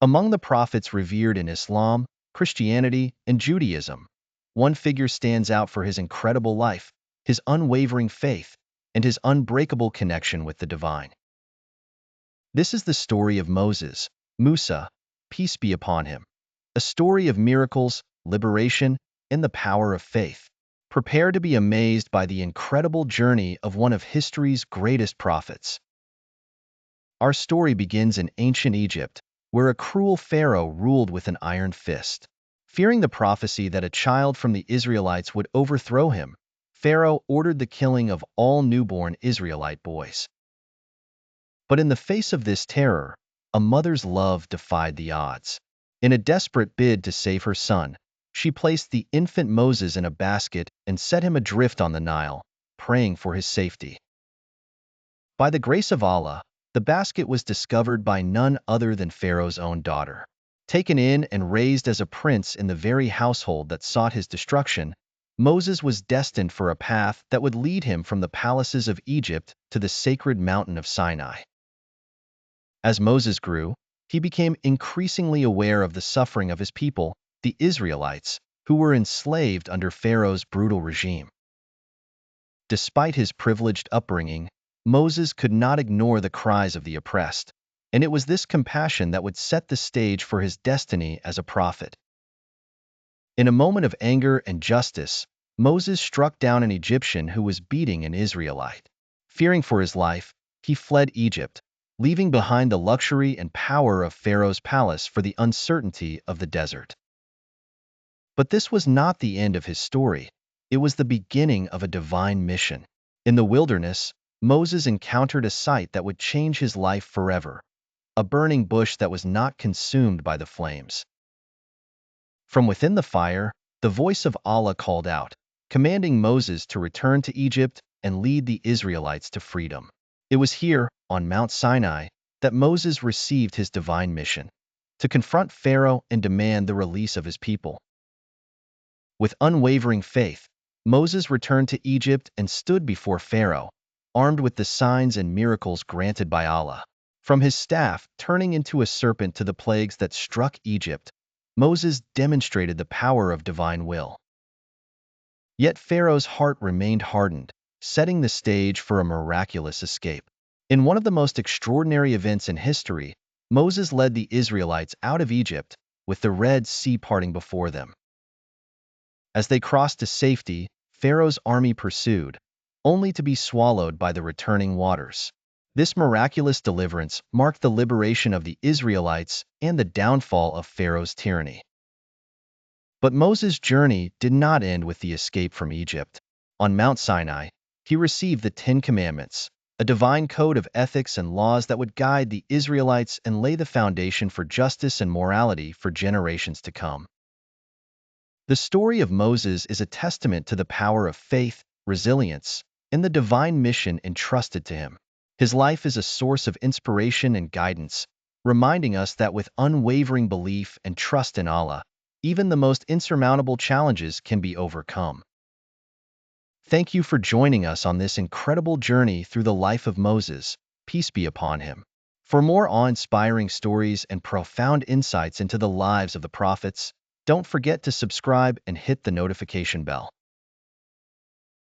Among the prophets revered in Islam, Christianity, and Judaism, one figure stands out for his incredible life, his unwavering faith, and his unbreakable connection with the divine. This is the story of Moses, Musa, peace be upon him, a story of miracles, liberation, and the power of faith. Prepare to be amazed by the incredible journey of one of history's greatest prophets. Our story begins in ancient Egypt, where a cruel pharaoh ruled with an iron fist. Fearing the prophecy that a child from the Israelites would overthrow him, Pharaoh ordered the killing of all newborn Israelite boys. But in the face of this terror, a mother's love defied the odds. In a desperate bid to save her son, she placed the infant Moses in a basket and set him adrift on the Nile, praying for his safety. By the grace of Allah, the basket was discovered by none other than Pharaoh's own daughter. Taken in and raised as a prince in the very household that sought his destruction, Moses was destined for a path that would lead him from the palaces of Egypt to the sacred mountain of Sinai. As Moses grew, he became increasingly aware of the suffering of his people, the Israelites, who were enslaved under Pharaoh's brutal regime. Despite his privileged upbringing, Moses could not ignore the cries of the oppressed, and it was this compassion that would set the stage for his destiny as a prophet. In a moment of anger and justice, Moses struck down an Egyptian who was beating an Israelite. Fearing for his life, he fled Egypt, leaving behind the luxury and power of Pharaoh's palace for the uncertainty of the desert. But this was not the end of his story. It was the beginning of a divine mission. In the wilderness, Moses encountered a sight that would change his life forever, a burning bush that was not consumed by the flames. From within the fire, the voice of Allah called out, commanding Moses to return to Egypt and lead the Israelites to freedom. It was here, on Mount Sinai, that Moses received his divine mission, to confront Pharaoh and demand the release of his people. With unwavering faith, Moses returned to Egypt and stood before Pharaoh, armed with the signs and miracles granted by Allah. From his staff turning into a serpent to the plagues that struck Egypt, Moses demonstrated the power of divine will. Yet Pharaoh's heart remained hardened, setting the stage for a miraculous escape. In one of the most extraordinary events in history, Moses led the Israelites out of Egypt, with the Red Sea parting before them. As they crossed to safety, Pharaoh's army pursued, only to be swallowed by the returning waters. This miraculous deliverance marked the liberation of the Israelites and the downfall of Pharaoh's tyranny. But Moses' journey did not end with the escape from Egypt. On Mount Sinai, he received the Ten Commandments, a divine code of ethics and laws that would guide the Israelites and lay the foundation for justice and morality for generations to come. The story of Moses is a testament to the power of faith, resilience, and the divine mission entrusted to him. His life is a source of inspiration and guidance, reminding us that with unwavering belief and trust in Allah, even the most insurmountable challenges can be overcome. Thank you for joining us on this incredible journey through the life of Moses, peace be upon him. For more awe-inspiring stories and profound insights into the lives of the prophets, don't forget to subscribe and hit the notification bell.